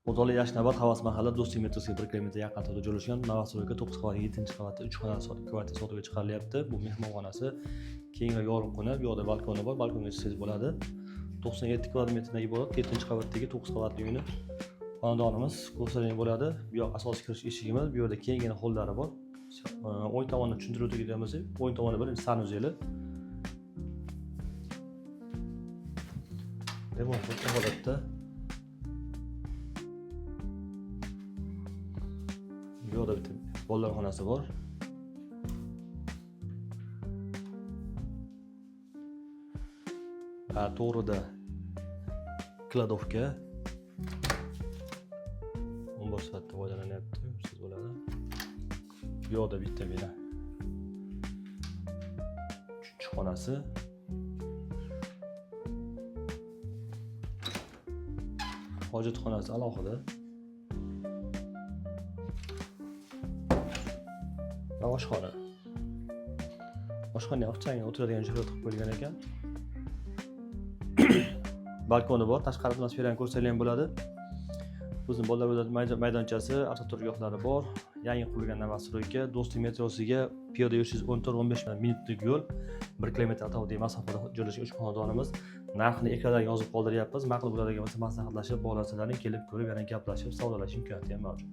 O'rtoqlik Yashnobod Havas mahalla Do'stlik metrosiga 1 kilometr yaqinida joylashgan Novostroyka 9 qavat 7-qavatda 3 xonali kvartira sotuvga chiqarilyapti. Bu mehmonxonasi, keng va yorug' xona, bu yoqda balkoni bor, balkonga chiqsangiz bo'ladi. 97 kvadratmetrdan iborat 7-qavatdagi 9 qavatli uyni xonadonimiz ko'rsatilgan bo'ladi. Bu yoq asosiy kirish eshigimiz, bu yerda kenggina hollari bor. O'ng tomondan tushuntirib o'tadigan bo'lsak, o'ng tomonda birinchi sanuzeli. Remontli holatda. Bu yoqda bitta bolalar xonasi bor. To'g'rida kladovka. Omboz sifatida foydalanyapti, siz bo'ladi. Bu yoqda bitta bino. Uchinchi xonasi. Hojatxonasi alohida. Va oshxona. Oshxona ixchangga o'tiradigan joy qilib qo'yilgan ekan. Balkoni bor, tashqari atmosferani ko'rsatilgan bo'ladi. Bizning bolalar o'ynaydigan maydonchasi, avtoturargohlari bor. Yangi qurilgan Novostroyka Do'stlik metrosiga piyoda yurishingiz 14-15 minutlik yo'l, 1 kilometr atrofidagi masofada joylashgan 3 xonadonimiz. Narxini ekranda yozib qoldiryapmiz. Ma'qul bo'ladigan bo'lsa maslahatlashib, bog'lansalaring kelib ko'rib, yana gaplashib, savdolash imkoniyati ham mavjud.